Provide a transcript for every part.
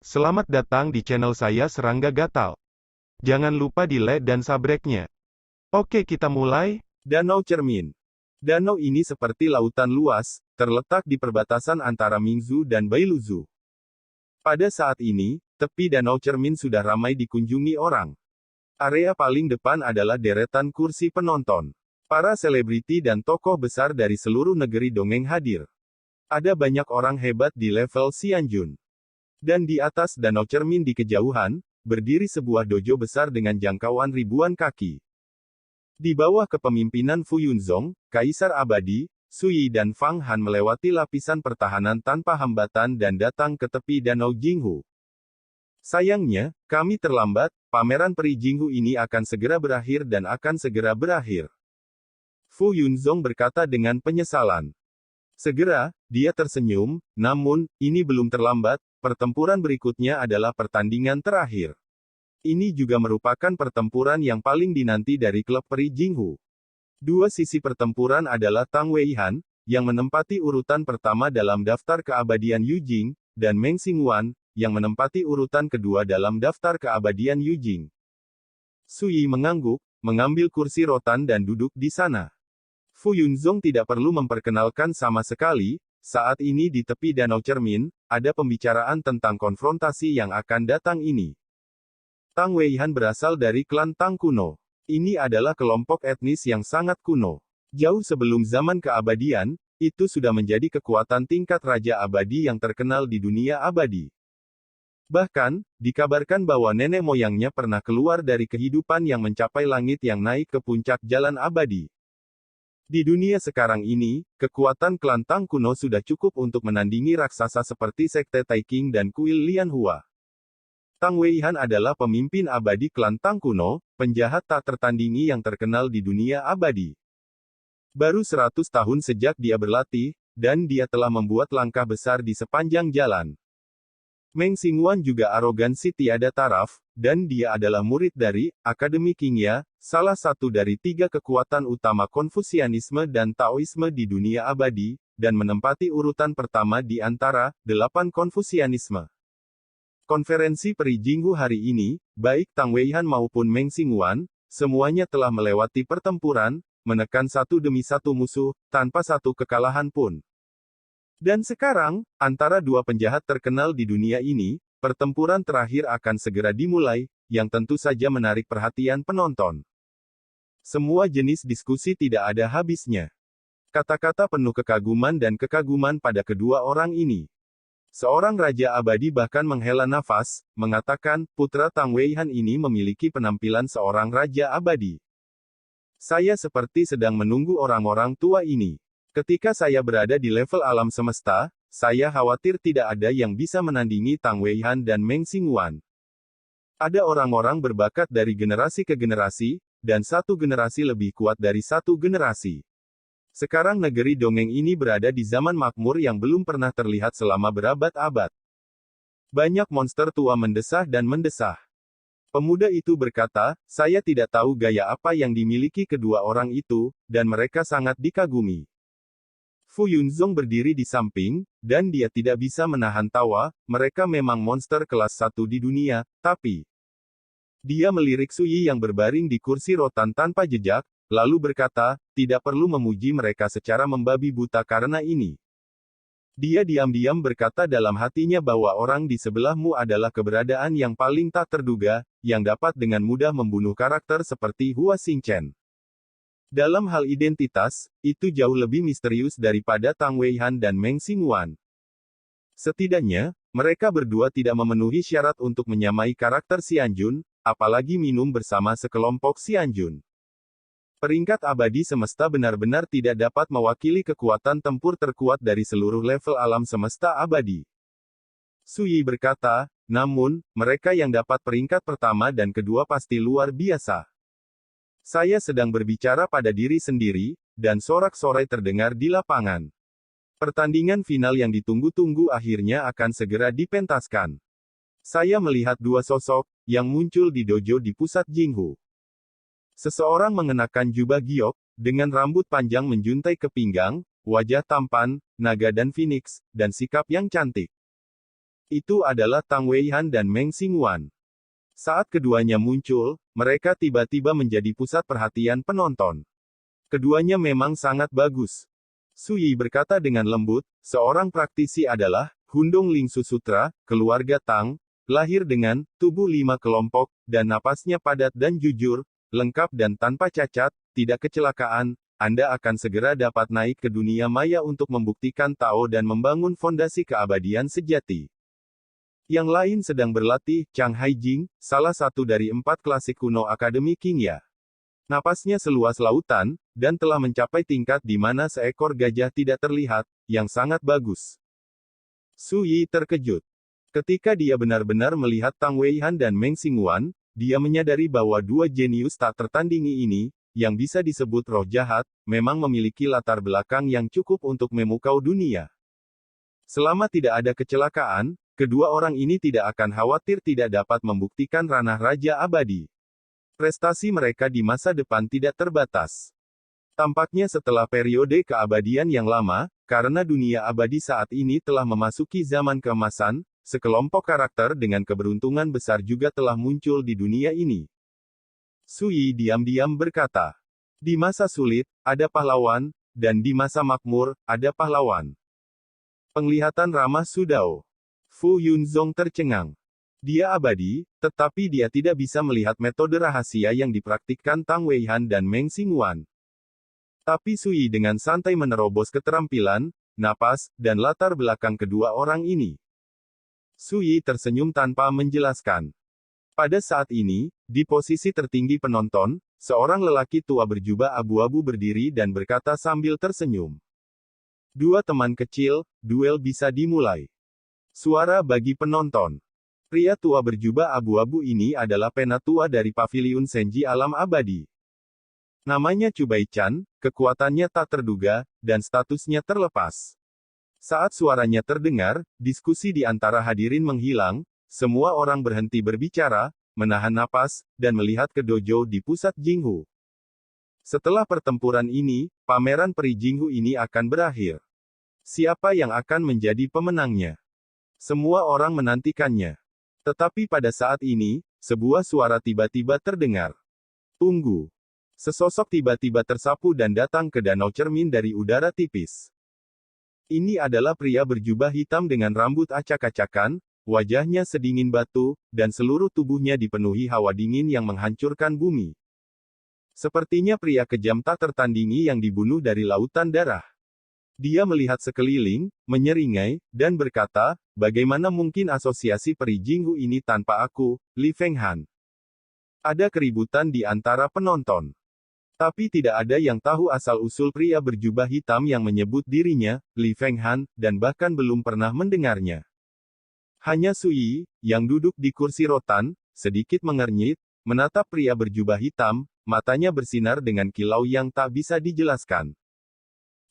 Selamat datang di channel saya Serangga Gatal. Jangan lupa di like dan subscribe-nya. Oke, kita mulai. Danau Cermin. Danau ini seperti lautan luas, terletak di perbatasan antara Mingzhou dan Bailuzu. Pada saat ini, tepi Danau Cermin sudah ramai dikunjungi orang. Area paling depan adalah deretan kursi penonton. Para selebriti dan tokoh besar dari seluruh negeri dongeng hadir. Ada banyak orang hebat di level Xianjun. Dan di atas Danau Cermin di kejauhan, berdiri sebuah dojo besar dengan jangkauan ribuan kaki. Di bawah kepemimpinan Fu Yunzong, Kaisar Abadi, Su Yi dan Fang Han melewati lapisan pertahanan tanpa hambatan dan datang ke tepi Danau Jinghu. Sayangnya, kami terlambat, pameran peri Jinghu ini akan segera berakhir dan akan segera berakhir. Fu Yunzong berkata dengan penyesalan. Segera, dia tersenyum, namun, ini belum terlambat, pertempuran berikutnya adalah pertandingan terakhir. Ini juga merupakan pertempuran yang paling dinanti dari klub peri Jinghu. Dua sisi pertempuran adalah Tang Weihan, yang menempati urutan pertama dalam daftar keabadian Yujing, dan Meng Xingwan, yang menempati urutan kedua dalam daftar keabadian Yujing. Su Yi mengangguk, mengambil kursi rotan dan duduk di sana. Fu Yunzong tidak perlu memperkenalkan sama sekali, saat ini di tepi Danau Cermin, ada pembicaraan tentang konfrontasi yang akan datang ini. Tang Weihan berasal dari klan Tang kuno. Ini adalah kelompok etnis yang sangat kuno. Jauh sebelum zaman keabadian, itu sudah menjadi kekuatan tingkat Raja Abadi yang terkenal di dunia abadi. Bahkan, dikabarkan bahwa nenek moyangnya pernah keluar dari kehidupan yang mencapai langit yang naik ke puncak jalan abadi. Di dunia sekarang ini, kekuatan klan Tang kuno sudah cukup untuk menandingi raksasa seperti Sekte Taiking dan Kuil Lianhua. Tang Weihan adalah pemimpin abadi klan Tang kuno, penjahat tak tertandingi yang terkenal di dunia abadi. Baru 100 tahun sejak dia berlatih, dan dia telah membuat langkah besar di sepanjang jalan. Meng Xingwan juga arogansi tiada taraf, dan dia adalah murid dari Akademi Qingya, salah satu dari 3 kekuatan utama Konfusianisme dan Taoisme di dunia abadi, dan menempati urutan pertama di antara 8 Konfusianisme. Konferensi peri Jinghu hari ini, baik Tang Weihan maupun Meng Xingwan, semuanya telah melewati pertempuran, menekan satu demi satu musuh, tanpa satu kekalahan pun. Dan sekarang, antara dua penjahat terkenal di dunia ini, pertempuran terakhir akan segera dimulai, yang tentu saja menarik perhatian penonton. Semua jenis diskusi tidak ada habisnya. Kata-kata penuh kekaguman dan kekaguman pada kedua orang ini. Seorang Raja Abadi bahkan menghela nafas, mengatakan, putra Tang Weihan ini memiliki penampilan seorang Raja Abadi. Saya seperti sedang menunggu orang-orang tua ini. Ketika saya berada di level alam semesta, saya khawatir tidak ada yang bisa menandingi Tang Weihan dan Meng Xingwan. Ada orang-orang berbakat dari generasi ke generasi, dan satu generasi lebih kuat dari satu generasi. Sekarang negeri dongeng ini berada di zaman makmur yang belum pernah terlihat selama berabad-abad. Banyak monster tua mendesah dan mendesah. Pemuda itu berkata, saya tidak tahu gaya apa yang dimiliki kedua orang itu, dan mereka sangat dikagumi. Fu Yunzong berdiri di samping, dan dia tidak bisa menahan tawa, mereka memang monster kelas 1 di dunia, tapi... Dia melirik Su Yi yang berbaring di kursi rotan tanpa jejak, lalu berkata, tidak perlu memuji mereka secara membabi buta karena ini. Dia diam-diam berkata dalam hatinya bahwa orang di sebelahmu adalah keberadaan yang paling tak terduga, yang dapat dengan mudah membunuh karakter seperti Hua Xingchen. Dalam hal identitas, itu jauh lebih misterius daripada Tang Weihan dan Meng Xingwan. Setidaknya, mereka berdua tidak memenuhi syarat untuk menyamai karakter Xianjun, apalagi minum bersama sekelompok Xianjun. Peringkat abadi semesta benar-benar tidak dapat mewakili kekuatan tempur terkuat dari seluruh level alam semesta abadi. Su Yi berkata, namun, mereka yang dapat peringkat pertama dan kedua pasti luar biasa. Saya sedang berbicara pada diri sendiri, dan sorak-sorai terdengar di lapangan. Pertandingan final yang ditunggu-tunggu akhirnya akan segera dipentaskan. Saya melihat dua sosok, yang muncul di dojo di pusat Jinghu. Seseorang mengenakan jubah giok, dengan rambut panjang menjuntai ke pinggang, wajah tampan, naga dan phoenix, dan sikap yang cantik. Itu adalah Tang Weihan dan Meng Xingwan. Saat keduanya muncul, mereka tiba-tiba menjadi pusat perhatian penonton. Keduanya memang sangat bagus. Su Yi berkata dengan lembut, seorang praktisi adalah Hundong Lingsu Sutra, keluarga Tang, lahir dengan tubuh 5 kelompok, dan napasnya padat dan jujur, lengkap dan tanpa cacat, tidak kecelakaan. Anda akan segera dapat naik ke dunia maya untuk membuktikan Tao dan membangun fondasi keabadian sejati. Yang lain sedang berlatih, Chang Haijing, salah satu dari 4 klasik kuno Akademi Qingya. Napasnya seluas lautan, dan telah mencapai tingkat di mana seekor gajah tidak terlihat, yang sangat bagus. Su Yi terkejut. Ketika dia benar-benar melihat Tang Weihan dan Meng Xingwan, dia menyadari bahwa dua jenius tak tertandingi ini, yang bisa disebut roh jahat, memang memiliki latar belakang yang cukup untuk memukau dunia. Selama tidak ada kecelakaan, kedua orang ini tidak akan khawatir tidak dapat membuktikan ranah Raja Abadi. Prestasi mereka di masa depan tidak terbatas. Tampaknya setelah periode keabadian yang lama, karena dunia abadi saat ini telah memasuki zaman keemasan, sekelompok karakter dengan keberuntungan besar juga telah muncul di dunia ini. Su Yi diam-diam berkata, di masa sulit, ada pahlawan, dan di masa makmur, ada pahlawan. Penglihatan ramah Su Dao. Fu Yunzong tercengang. Dia abadi, tetapi dia tidak bisa melihat metode rahasia yang dipraktikkan Tang Weihan dan Meng Xingwan. Tapi Su Yi dengan santai menerobos keterampilan, napas, dan latar belakang kedua orang ini. Su Yi tersenyum tanpa menjelaskan. Pada saat ini, di posisi tertinggi penonton, seorang lelaki tua berjubah abu-abu berdiri dan berkata sambil tersenyum. Dua teman kecil, duel bisa dimulai. Suara bagi penonton. Pria tua berjubah abu-abu ini adalah penatua dari Paviliun Senji Alam Abadi. Namanya Chubai Chan, kekuatannya tak terduga, dan statusnya terlepas. Saat suaranya terdengar, diskusi di antara hadirin menghilang, semua orang berhenti berbicara, menahan napas, dan melihat ke dojo di pusat Jinghu. Setelah pertempuran ini, pameran peri Jinghu ini akan berakhir. Siapa yang akan menjadi pemenangnya? Semua orang menantikannya. Tetapi pada saat ini, sebuah suara tiba-tiba terdengar. Tunggu. Sesosok tiba-tiba tersapu dan datang ke danau cermin dari udara tipis. Ini adalah pria berjubah hitam dengan rambut acak-acakan, wajahnya sedingin batu, dan seluruh tubuhnya dipenuhi hawa dingin yang menghancurkan bumi. Sepertinya pria kejam tak tertandingi yang dibunuh dari lautan darah. Dia melihat sekeliling, menyeringai, dan berkata, bagaimana mungkin asosiasi peri Jinghu ini tanpa aku, Li Fenghan? Ada keributan di antara penonton. Tapi tidak ada yang tahu asal-usul pria berjubah hitam yang menyebut dirinya, Li Fenghan, dan bahkan belum pernah mendengarnya. Hanya Su Yi, yang duduk di kursi rotan, sedikit mengernyit, menatap pria berjubah hitam, matanya bersinar dengan kilau yang tak bisa dijelaskan.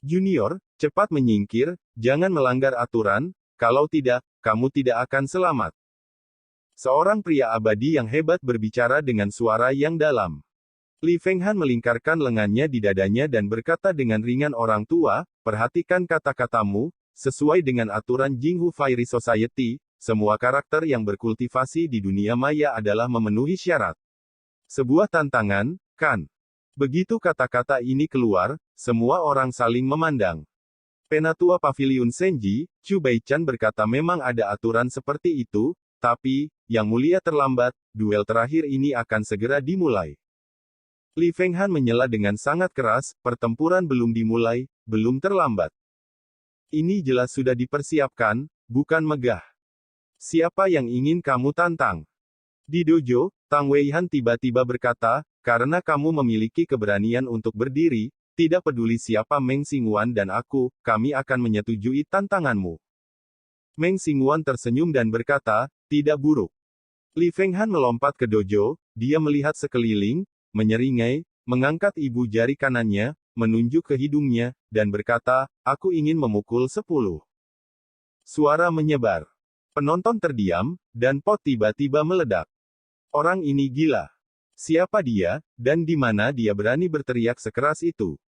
Junior, cepat menyingkir, jangan melanggar aturan, kalau tidak, kamu tidak akan selamat. Seorang pria abadi yang hebat berbicara dengan suara yang dalam. Li Fenghan melingkarkan lengannya di dadanya dan berkata dengan ringan, orang tua, perhatikan kata-katamu, sesuai dengan aturan Jinghu Fairy Society, semua karakter yang berkultivasi di dunia maya adalah memenuhi syarat. Sebuah tantangan, kan? Begitu kata-kata ini keluar, semua orang saling memandang. Penatua Paviliun Senji, Chubai Chan berkata memang ada aturan seperti itu, tapi, yang mulia terlambat, duel terakhir ini akan segera dimulai. Li Fenghan menyela dengan sangat keras, pertempuran belum dimulai, belum terlambat. Ini jelas sudah dipersiapkan, bukan megah. Siapa yang ingin kamu tantang? Di dojo, Tang Weihan tiba-tiba berkata, karena kamu memiliki keberanian untuk berdiri, tidak peduli siapa Meng Xingwan dan aku, kami akan menyetujui tantanganmu. Meng Xingwan tersenyum dan berkata, tidak buruk. Li Fenghan melompat ke dojo, dia melihat sekeliling, menyeringai, mengangkat ibu jari kanannya, menunjuk ke hidungnya, dan berkata, aku ingin memukul 10. Suara menyebar. Penonton terdiam, dan pot tiba-tiba meledak. Orang ini gila. Siapa dia, dan di mana dia berani berteriak sekeras itu?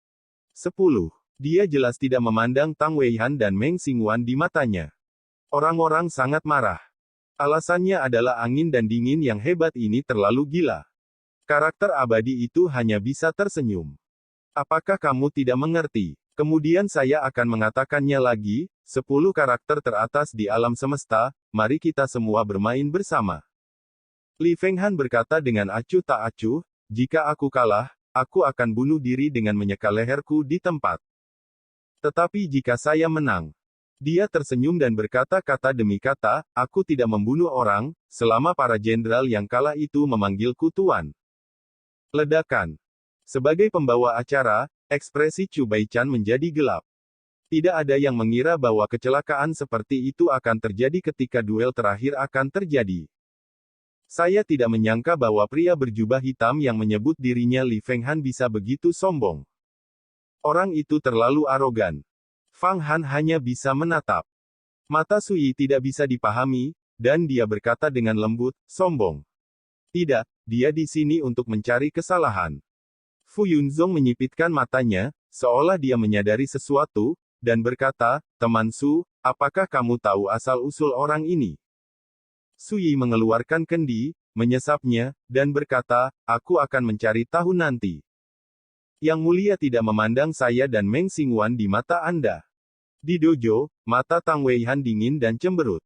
10. Dia jelas tidak memandang Tang Weihan dan Meng Xingwan di matanya. Orang-orang sangat marah. Alasannya adalah angin dan dingin yang hebat ini terlalu gila. Karakter abadi itu hanya bisa tersenyum. Apakah kamu tidak mengerti? Kemudian saya akan mengatakannya lagi, 10 karakter teratas di alam semesta, mari kita semua bermain bersama. Li Fenghan berkata dengan acuh tak acuh, jika aku kalah, aku akan bunuh diri dengan menyeka leherku di tempat. Tetapi jika saya menang, dia tersenyum dan berkata-kata demi kata, aku tidak membunuh orang, selama para jenderal yang kalah itu memanggilku tuan. Ledakan. Sebagai pembawa acara, ekspresi Chu Baichan menjadi gelap. Tidak ada yang mengira bahwa kecelakaan seperti itu akan terjadi ketika duel terakhir akan terjadi. Saya tidak menyangka bahwa pria berjubah hitam yang menyebut dirinya Li Fenghan bisa begitu sombong. Orang itu terlalu arogan. Fang Han hanya bisa menatap. Mata Sui tidak bisa dipahami, dan dia berkata dengan lembut, sombong. Tidak, dia di sini untuk mencari kesalahan. Fu Yunzong menyipitkan matanya, seolah dia menyadari sesuatu, dan berkata, teman Su, apakah kamu tahu asal-usul orang ini? Sui mengeluarkan kendi, menyesapnya, dan berkata, aku akan mencari tahu nanti. Yang mulia tidak memandang saya dan Meng Xingwan di mata Anda. Di dojo, mata Tang Weihan dingin dan cemberut.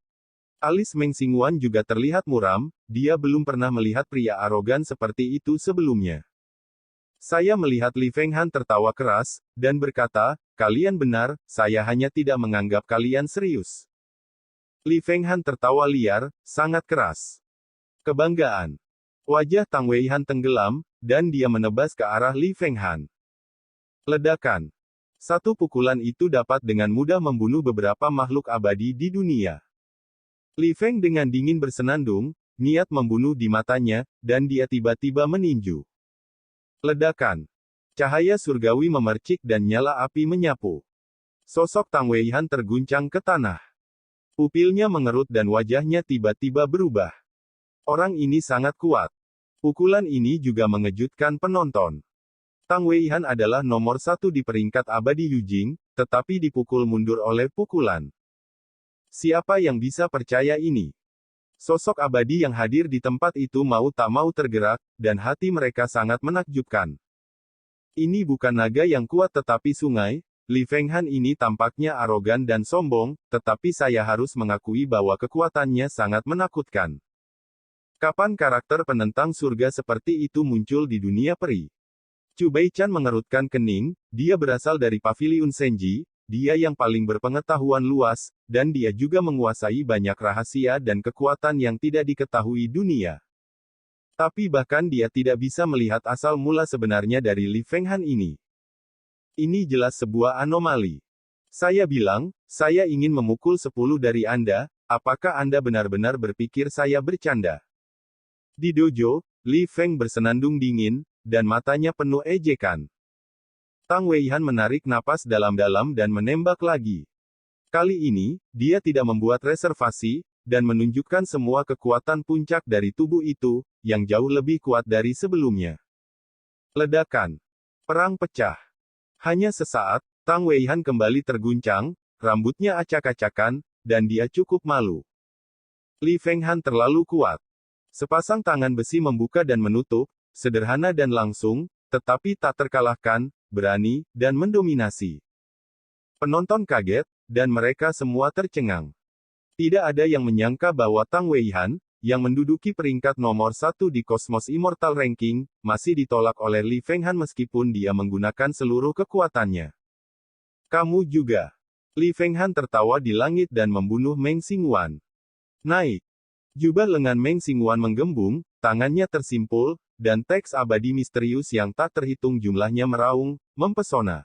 Alis Meng Xingwan juga terlihat muram, dia belum pernah melihat pria arogan seperti itu sebelumnya. Saya melihat Li Fenghan tertawa keras, dan berkata, kalian benar, saya hanya tidak menganggap kalian serius. Li Fenghan tertawa liar, sangat keras. Kebanggaan. Wajah Tang Weihan tenggelam, dan dia menebas ke arah Li Fenghan. Ledakan. Satu pukulan itu dapat dengan mudah membunuh beberapa makhluk abadi di dunia. Li Feng dengan dingin bersenandung, niat membunuh di matanya, dan dia tiba-tiba meninju. Ledakan. Cahaya surgawi memercik dan nyala api menyapu. Sosok Tang Weihan terguncang ke tanah. Pupilnya mengerut dan wajahnya tiba-tiba berubah. Orang ini sangat kuat. Pukulan ini juga mengejutkan penonton. Tang Weihan adalah nomor 1 di peringkat abadi Yujing, tetapi dipukul mundur oleh pukulan. Siapa yang bisa percaya ini? Sosok abadi yang hadir di tempat itu mau tak mau tergerak, dan hati mereka sangat menakjubkan. Ini bukan naga yang kuat tetapi sungai. Li Fenghan ini tampaknya arogan dan sombong, tetapi saya harus mengakui bahwa kekuatannya sangat menakutkan. Kapan karakter penentang surga seperti itu muncul di dunia peri? Chu Baichan mengerutkan kening, dia berasal dari Paviliun Senji, dia yang paling berpengetahuan luas, dan dia juga menguasai banyak rahasia dan kekuatan yang tidak diketahui dunia. Tapi bahkan dia tidak bisa melihat asal mula sebenarnya dari Li Fenghan ini. Ini jelas sebuah anomali. Saya bilang, saya ingin memukul 10 dari Anda, apakah Anda benar-benar berpikir saya bercanda? Di dojo, Li Feng bersenandung dingin, dan matanya penuh ejekan. Tang Weihan menarik napas dalam-dalam dan menembak lagi. Kali ini, dia tidak membuat reservasi, dan menunjukkan semua kekuatan puncak dari tubuh itu, yang jauh lebih kuat dari sebelumnya. Ledakan. Perang pecah. Hanya sesaat, Tang Weihan kembali terguncang, rambutnya acak-acakan, dan dia cukup malu. Li Fenghan terlalu kuat. Sepasang tangan besi membuka dan menutup, sederhana dan langsung, tetapi tak terkalahkan, berani, dan mendominasi. Penonton kaget, dan mereka semua tercengang. Tidak ada yang menyangka bahwa Tang Weihan, yang menduduki peringkat nomor 1 di Cosmos Immortal Ranking, masih ditolak oleh Li Fenghan meskipun dia menggunakan seluruh kekuatannya. Kamu juga. Li Fenghan tertawa di langit dan membunuh Meng Xingwan. Naik. Jubah lengan Meng Xingwan menggembung, tangannya tersimpul, dan teks abadi misterius yang tak terhitung jumlahnya meraung, mempesona.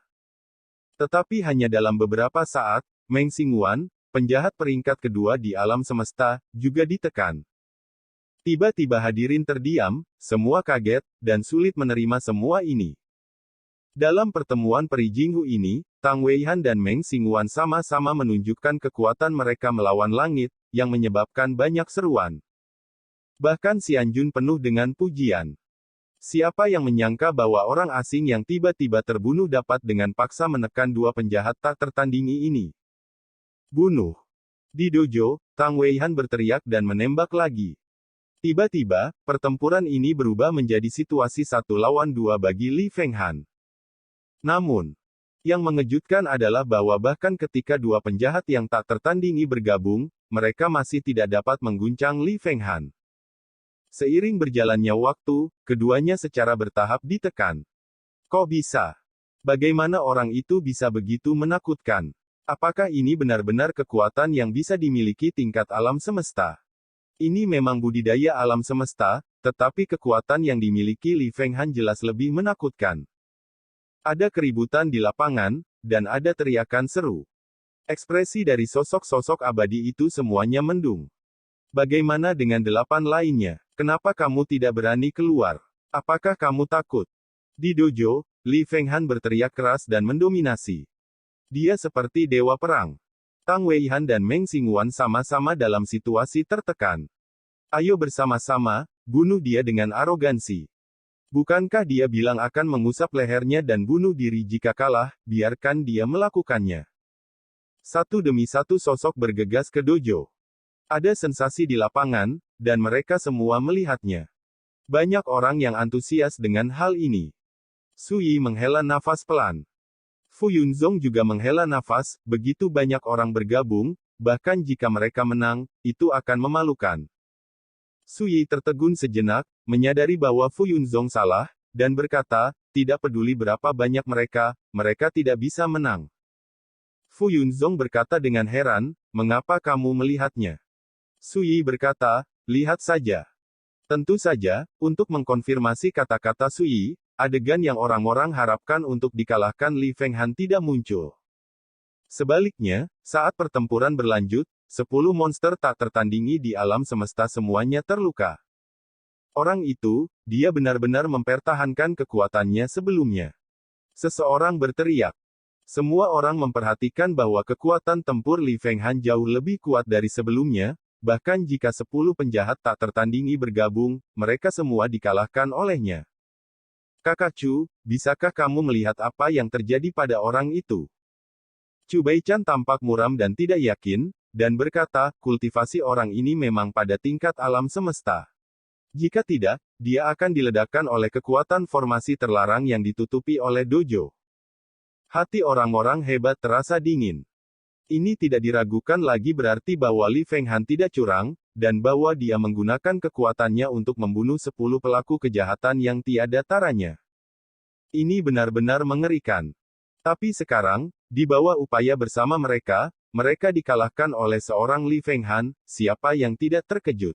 Tetapi hanya dalam beberapa saat, Meng Xingwan, penjahat peringkat kedua di alam semesta, juga ditekan. Tiba-tiba hadirin terdiam, semua kaget, dan sulit menerima semua ini. Dalam pertemuan peri Jinghu ini, Tang Weihan dan Meng Xingwan sama-sama menunjukkan kekuatan mereka melawan langit, yang menyebabkan banyak seruan. Bahkan Xianjun penuh dengan pujian. Siapa yang menyangka bahwa orang asing yang tiba-tiba terbunuh dapat dengan paksa menekan dua penjahat tak tertandingi ini? Bunuh. Di dojo, Tang Weihan berteriak dan menembak lagi. Tiba-tiba, pertempuran ini berubah menjadi situasi 1 lawan 2 bagi Li Fenghan. Namun, yang mengejutkan adalah bahwa bahkan ketika dua penjahat yang tak tertandingi bergabung, mereka masih tidak dapat mengguncang Li Fenghan. Seiring berjalannya waktu, keduanya secara bertahap ditekan. Kok bisa? Bagaimana orang itu bisa begitu menakutkan? Apakah ini benar-benar kekuatan yang bisa dimiliki tingkat alam semesta? Ini memang budidaya alam semesta, tetapi kekuatan yang dimiliki Li Fenghan jelas lebih menakutkan. Ada keributan di lapangan, dan ada teriakan seru. Ekspresi dari sosok-sosok abadi itu semuanya mendung. Bagaimana dengan 8 lainnya? Kenapa kamu tidak berani keluar? Apakah kamu takut? Di dojo, Li Fenghan berteriak keras dan mendominasi. Dia seperti dewa perang. Tang Weihan dan Meng Xingguan sama-sama dalam situasi tertekan. Ayo bersama-sama, bunuh dia dengan arogansi. Bukankah dia bilang akan mengusap lehernya dan bunuh diri jika kalah, biarkan dia melakukannya. Satu demi satu sosok bergegas ke dojo. Ada sensasi di lapangan, dan mereka semua melihatnya. Banyak orang yang antusias dengan hal ini. Sui menghela nafas pelan. Fu Yunzong juga menghela nafas, begitu banyak orang bergabung, bahkan jika mereka menang, itu akan memalukan. Sui tertegun sejenak, menyadari bahwa Fu Yunzong salah, dan berkata, tidak peduli berapa banyak mereka tidak bisa menang. Fu Yunzong berkata dengan heran, mengapa kamu melihatnya? Sui berkata, lihat saja. Tentu saja, untuk mengkonfirmasi kata-kata Sui, adegan yang orang-orang harapkan untuk dikalahkan Li Fenghan tidak muncul. Sebaliknya, saat pertempuran berlanjut, 10 monster tak tertandingi di alam semesta semuanya terluka. Orang itu, dia benar-benar mempertahankan kekuatannya sebelumnya. Seseorang berteriak. Semua orang memperhatikan bahwa kekuatan tempur Li Fenghan jauh lebih kuat dari sebelumnya, bahkan jika 10 penjahat tak tertandingi bergabung, mereka semua dikalahkan olehnya. Kakak Chu, bisakah kamu melihat apa yang terjadi pada orang itu? Chu Baichan tampak muram dan tidak yakin, dan berkata, kultivasi orang ini memang pada tingkat alam semesta. Jika tidak, dia akan diledakkan oleh kekuatan formasi terlarang yang ditutupi oleh dojo. Hati orang-orang hebat terasa dingin. Ini tidak diragukan lagi berarti bahwa Li Fenghan tidak curang, dan bahwa dia menggunakan kekuatannya untuk membunuh 10 pelaku kejahatan yang tiada taranya. Ini benar-benar mengerikan. Tapi sekarang, di bawah upaya bersama mereka dikalahkan oleh seorang Li Fenghan, siapa yang tidak terkejut?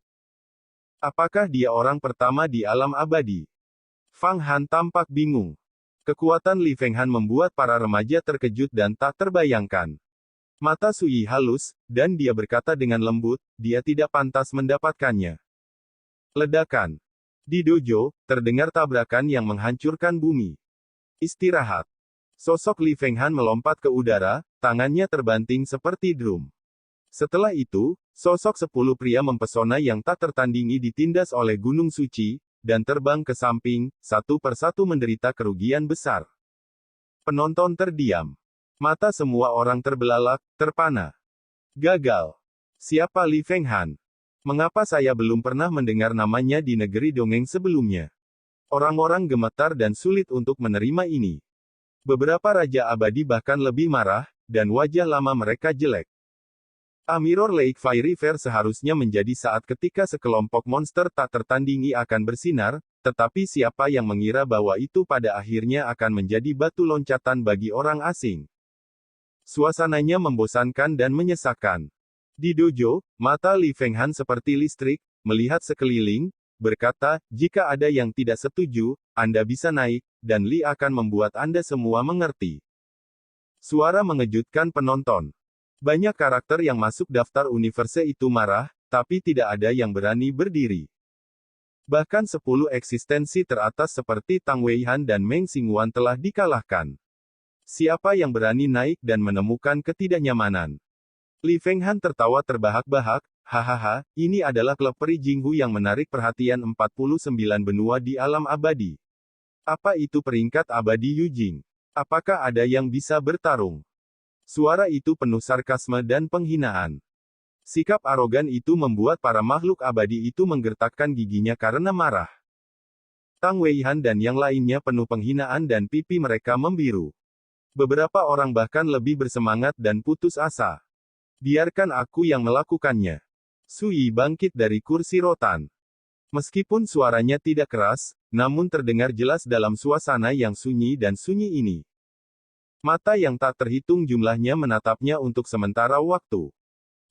Apakah dia orang pertama di alam abadi? Fang Han tampak bingung. Kekuatan Li Fenghan membuat para remaja terkejut dan tak terbayangkan. Mata Sui halus, dan dia berkata dengan lembut, dia tidak pantas mendapatkannya. Ledakan. Di dojo, terdengar tabrakan yang menghancurkan bumi. Istirahat. Sosok Li Fenghan melompat ke udara, tangannya terbanting seperti drum. Setelah itu, sosok 10 pria mempesona yang tak tertandingi ditindas oleh Gunung Suci, dan terbang ke samping, satu persatu menderita kerugian besar. Penonton terdiam. Mata semua orang terbelalak, terpana. Gagal. Siapa Li Fenghan? Mengapa saya belum pernah mendengar namanya di negeri dongeng sebelumnya? Orang-orang gemetar dan sulit untuk menerima ini. Beberapa raja abadi bahkan lebih marah, dan wajah lama mereka jelek. A Mirror Lake Fairy Fair seharusnya menjadi saat ketika sekelompok monster tak tertandingi akan bersinar, tetapi siapa yang mengira bahwa itu pada akhirnya akan menjadi batu loncatan bagi orang asing. Suasananya membosankan dan menyesakkan. Di dojo, mata Li Fenghan seperti listrik, melihat sekeliling, berkata, jika ada yang tidak setuju, Anda bisa naik, dan Li akan membuat Anda semua mengerti. Suara mengejutkan penonton. Banyak karakter yang masuk daftar universe itu marah, tapi tidak ada yang berani berdiri. Bahkan 10 eksistensi teratas seperti Tang Weihan dan Meng Xingguan telah dikalahkan. Siapa yang berani naik dan menemukan ketidaknyamanan? Li Fenghan tertawa terbahak-bahak, hahaha, ini adalah klub peri Jinghu yang menarik perhatian 49 benua di alam abadi. Apa itu peringkat abadi Yujing? Apakah ada yang bisa bertarung? Suara itu penuh sarkasme dan penghinaan. Sikap arogan itu membuat para makhluk abadi itu menggertakkan giginya karena marah. Tang Weihan dan yang lainnya penuh penghinaan dan pipi mereka membiru. Beberapa orang bahkan lebih bersemangat dan putus asa. Biarkan aku yang melakukannya. Sui bangkit dari kursi rotan. Meskipun suaranya tidak keras, namun terdengar jelas dalam suasana yang sunyi dan sunyi ini. Mata yang tak terhitung jumlahnya menatapnya untuk sementara waktu.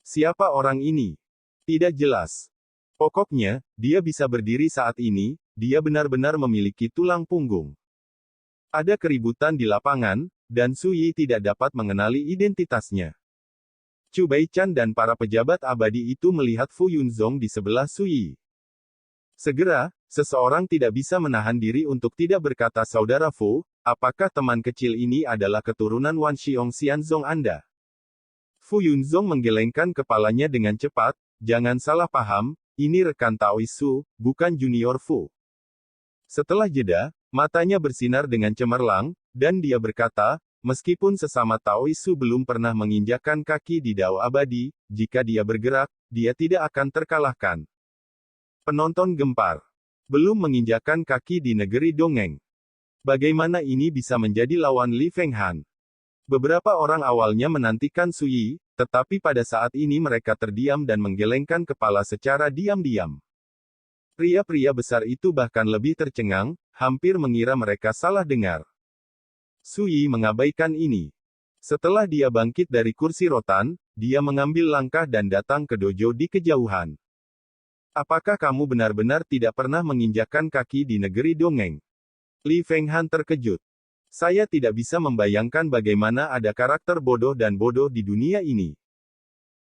Siapa orang ini? Tidak jelas. Pokoknya, dia bisa berdiri saat ini, dia benar-benar memiliki tulang punggung. Ada keributan di lapangan, dan Sui tidak dapat mengenali identitasnya. Chu Baichan dan para pejabat abadi itu melihat Fu Yunzong di sebelah Sui. Segera, seseorang tidak bisa menahan diri untuk tidak berkata, "Saudara Fu, apakah teman kecil ini adalah keturunan Wan Xiong Xianzong Anda?" Fu Yunzong menggelengkan kepalanya dengan cepat, "Jangan salah paham, ini rekan Taoisu, bukan junior Fu." Setelah jeda, matanya bersinar dengan cemerlang, dan dia berkata, "Meskipun sesama Taoisu belum pernah menginjakkan kaki di Dao Abadi, jika dia bergerak, dia tidak akan terkalahkan." Penonton gempar. Belum menginjakkan kaki di negeri dongeng. Bagaimana ini bisa menjadi lawan Li Fenghan? Beberapa orang awalnya menantikan Sui, tetapi pada saat ini mereka terdiam dan menggelengkan kepala secara diam-diam. Pria-pria besar itu bahkan lebih tercengang, hampir mengira mereka salah dengar. Sui mengabaikan ini. Setelah dia bangkit dari kursi rotan, dia mengambil langkah dan datang ke dojo di kejauhan. "Apakah kamu benar-benar tidak pernah menginjakkan kaki di negeri dongeng?" Li Fenghan terkejut. "Saya tidak bisa membayangkan bagaimana ada karakter bodoh dan bodoh di dunia ini."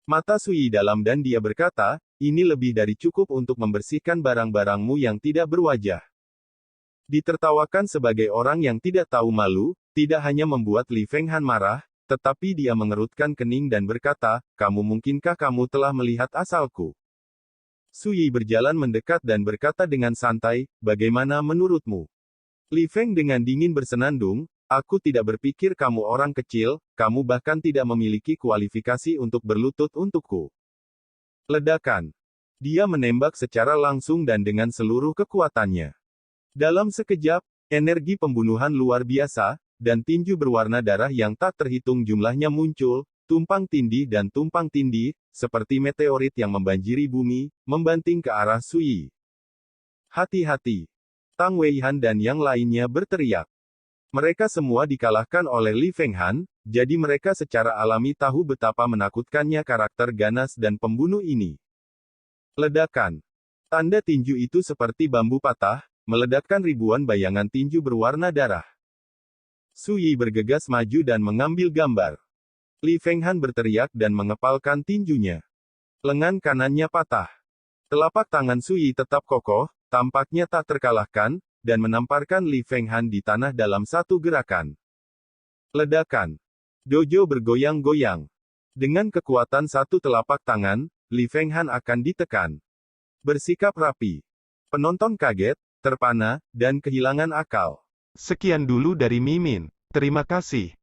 Mata Sui dalam dan dia berkata, "Ini lebih dari cukup untuk membersihkan barang-barangmu yang tidak berwajah." Ditertawakan sebagai orang yang tidak tahu malu, tidak hanya membuat Li Fenghan marah, tetapi dia mengerutkan kening dan berkata, mungkinkah kamu telah melihat asalku?" Sui berjalan mendekat dan berkata dengan santai, "Bagaimana menurutmu?" Li Feng dengan dingin bersenandung, "Aku tidak berpikir kamu orang kecil, kamu bahkan tidak memiliki kualifikasi untuk berlutut untukku." Ledakan. Dia menembak secara langsung dan dengan seluruh kekuatannya. Dalam sekejap, energi pembunuhan luar biasa, dan tinju berwarna darah yang tak terhitung jumlahnya muncul, tumpang tindih dan tumpang tindih, seperti meteorit yang membanjiri bumi, membanting ke arah Sui. "Hati-hati!" Tang Weihan dan yang lainnya berteriak. Mereka semua dikalahkan oleh Li Fenghan, jadi mereka secara alami tahu betapa menakutkannya karakter ganas dan pembunuh ini. Ledakan. Tanda tinju itu seperti bambu patah, meledakkan ribuan bayangan tinju berwarna darah. Sui bergegas maju dan mengambil gambar. Li Fenghan berteriak dan mengepalkan tinjunya. Lengan kanannya patah. Telapak tangan Sui tetap kokoh, tampaknya tak terkalahkan, dan menamparkan Li Fenghan di tanah dalam satu gerakan. Ledakan. Dojo bergoyang-goyang. Dengan kekuatan satu telapak tangan, Li Fenghan akan ditekan. Bersikap rapi. Penonton kaget, terpana, dan kehilangan akal. Sekian dulu dari Mimin. Terima kasih.